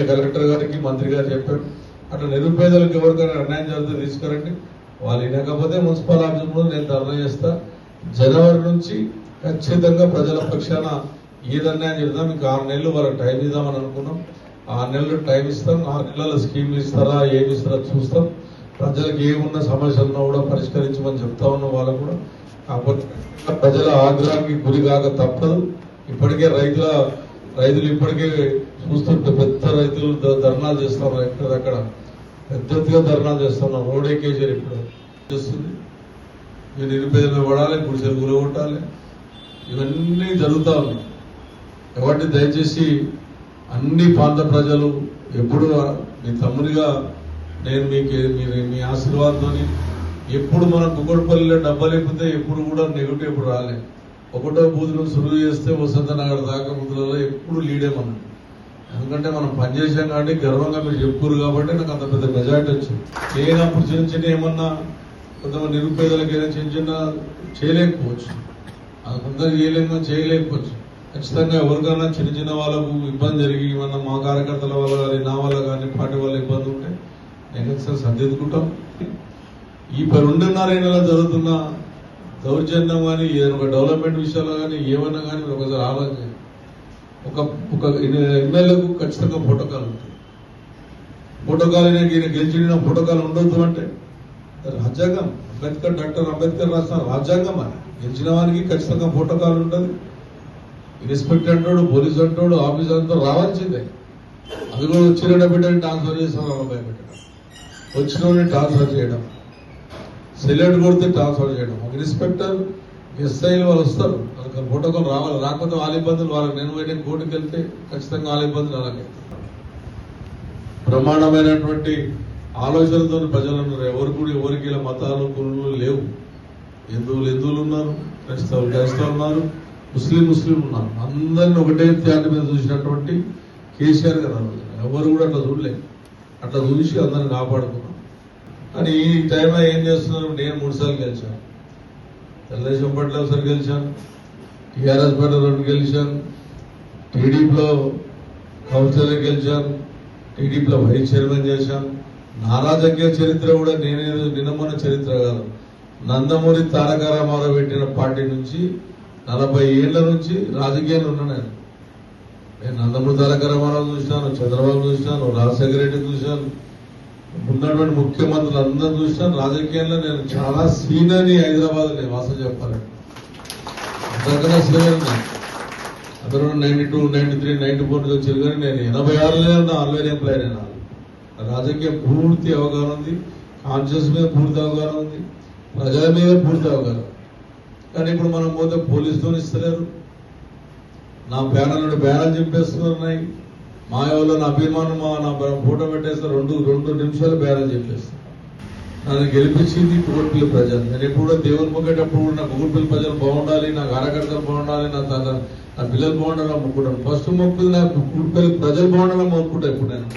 Collector గారికి మంత్రి గారు చెప్పారు. అట్లా నిరుపేదలకు ఎవరికైనా అన్యాయం జరిగితే తీసుకురండి. వాళ్ళు వినకపోతే మున్సిపల్ ఆఫీస్ ముందు నేను ధర్నా చేస్తా. జనవరి నుంచి ఖచ్చితంగా ప్రజల పక్షాన ఏది అన్యాయం చేద్దాం. మీకు 6 నెలలు వాళ్ళకి టైం ఇద్దామని అనుకున్నాం. 6 నెలలు టైం ఇస్తాం. 6 నెలల స్కీమ్లు ఇస్తారా, ఏమి ఇస్తారా చూస్తాం. ప్రజలకు ఏమున్న సమస్యలను కూడా పరిష్కరించమని చెప్తా ఉన్నాం. వాళ్ళు కూడా కాకపోతే ప్రజల ఆగ్రహానికి గురి కాక తప్పదు. ఇప్పటికే రైతులు ఇప్పటికే చూస్తుంటే పెద్ద రైతులు ధర్నాలు చేస్తున్నారు. ఎక్కడక్కడ పెద్దగా ధర్నాలు చేస్తున్నారు. రోడ్ ఎక్కేసారు. ఇప్పుడు చేస్తుంది మీరు నిరుపేదలు పడాలి, గుడిసెలు గురగొట్టాలి, ఇవన్నీ జరుగుతూ ఉన్నాయి. కాబట్టి దయచేసి అన్ని ప్రాంత ప్రజలు ఎప్పుడు మీ తమ్ముడిగా నేను మీ ఆశీర్వాదంతో ఎప్పుడు మనం కుక్కడపల్లిలో డబ్బా లేకపోతే ఎప్పుడు కూడా నెగిటివ్ ఎప్పుడు రాలేదు. ఒకటో బూతులు సురువు చేస్తే వసంత నగర్ దాకా బూతులలో ఎప్పుడు లీడేమన్నాడు. ఎందుకంటే మనం పనిచేసాం కాబట్టి గర్వంగా మీరు చెప్పుకోరు కాబట్టి నాకు అంత పెద్ద మెజార్టీ వచ్చింది. నేను అప్పుడు చిన్న చిన్న ఏమన్నా కొంతమంది నిరుపేదలకైనా చిన్న చిన్న చేయలేకపోవచ్చు, కొందరు చేయలేకపోవచ్చు. ఖచ్చితంగా ఎవరికైనా చిన్న చిన్న వాళ్ళకు ఇబ్బంది జరిగి ఏమన్నా మా కార్యకర్తల వల్ల కానీ నా వల్ల కానీ పార్టీ వల్ల ఇబ్బంది ఉంటే నేను ఒకసారి సర్దిద్దుకుంటాం. ఈ 2.5 నెలలు జరుగుతున్న దౌర్జన్యం కానీ ఏదైనా ఒక డెవలప్మెంట్ విషయాల్లో కానీ ఏమన్నా కానీ మీరు ఒకసారి ఆలోచన. ఒక ఎమ్మెల్యేకు ఖచ్చితంగా ప్రోటోకాల్ ఉంటుంది. ప్రోటోకాల్ ఈయన గెలిచిన ప్రోటోకాల్ ఉండొద్దు అంటే రాజ్యాంగం. డాక్టర్ అంబేద్కర్ రాసిన రాజ్యాంగం. అని గెలిచిన వారికి ఖచ్చితంగా ప్రోటోకాల్ ఉంటుంది. ఇన్స్పెక్టర్ అంటాడు, పోలీసు అంటాడు, ఆఫీసర్ అంతా రావాల్సిందే. అది కూడా వచ్చిన బిడ్డని ట్రాన్స్ఫర్ చేస్తాం, భయపెట్టడం, వచ్చిన ట్రాన్స్ఫర్ చేయడం, సెలెక్ట్ కొడితే ట్రాన్స్ఫర్ చేయడం. ఒక ఇన్స్పెక్టర్ ఎస్ఐలు వాళ్ళు వస్తారు, వాళ్ళకి ప్రోటోకాల్ రావాలి. రాకపోతే వాళ్ళ ఇబ్బందులు వాళ్ళకి. నేను కోర్టుకు వెళ్తే ఖచ్చితంగా వాళ్ళ ఇబ్బందులు అలాగే. బ్రహ్మాండమైనటువంటి ఆలోచనలతో ప్రజలు ఉన్నారు. ఎవరికి ఇలా మతాలు కులాలు లేవు. హిందువులు ఉన్నారు, క్రైస్తవులు ఉన్నారు, ముస్లిం ఉన్నారు. అందరినీ ఒకటే త్యాగం మీద చూసినటువంటి కేసీఆర్ గారు ఎవరు కూడా అట్లా చూడలేదు. అట్లా చూసి అందరిని కాపాడుకున్నాం. కానీ ఈ టైంలో ఏం చేస్తున్నారు? నేను 3 సార్లు గెలిచాను. తెలుగుదేశం పార్టీలో ఒకసారి గెలిచాను, టీఆర్ఎస్ పార్టీలో 2 గెలిచాను, టీడీపీలో కౌన్సిలర్ గెలిచాను, టీడీపీలో వైస్ చైర్మన్ చేశాను. నా రాజకీయ చరిత్ర కూడా నేనేదో నిన్నమన్న చరిత్ర కాదు. నందమూరి తారక రామారావు పెట్టిన పార్టీ నుంచి 40 ఏళ్ల నుంచి రాజకీయాలు ఉన్నా. నేను నందమూరి తారక రామారావు చూసినాను, చంద్రబాబు చూసినాను, రాజశేఖర రెడ్డి చూశాను, ఉన్నటువంటి ముఖ్యమంత్రులు అందరూ చూసినాను. రాజకీయాల్లో నేను చాలా సీనియర్ని. హైదరాబాద్ నేను వాసన చెప్పాలండి, అంతకన్నా సీనియర్. అందరూ 92, 93, 94 వచ్చారు. కానీ నేను 86లోనే ఉన్న ఆల్వేర్ ఎంప్లాయీ. నేను రాజకీయ పూర్తి అవగాహన ఉంది, కాన్షియస్ మీద పూర్తి అవగాహన ఉంది, ప్రజల మీద పూర్తి అవగాహన. కానీ ఇప్పుడు మనం పోతే పోలీసుతో ఇస్తలేరు. నా బ్యానర్లు చింపేస్తున్నాయి. మా ఎవరో నా అభిమానం నా ఫోటో పెట్టేస్తారు. 2 నిమిషాలు బ్యానర్ చెప్పేస్తారు. నన్ను గెలిపించింది కుకుట్పల్లి ప్రజలు. నేను ఎప్పుడు దేవుని మొక్కేటప్పుడు నా కుకుట్పల్లి ప్రజలు బాగుండాలి, నా కార్యకర్తలు బాగుండాలి, నా పిల్లలు బాగుండాలని మొక్కుకుంటాను. ఫస్ట్ మొక్కులు నా కుకుట్పల్లి ప్రజలు బాగుండాలని మొక్కుకుంటా. ఇప్పుడు నేను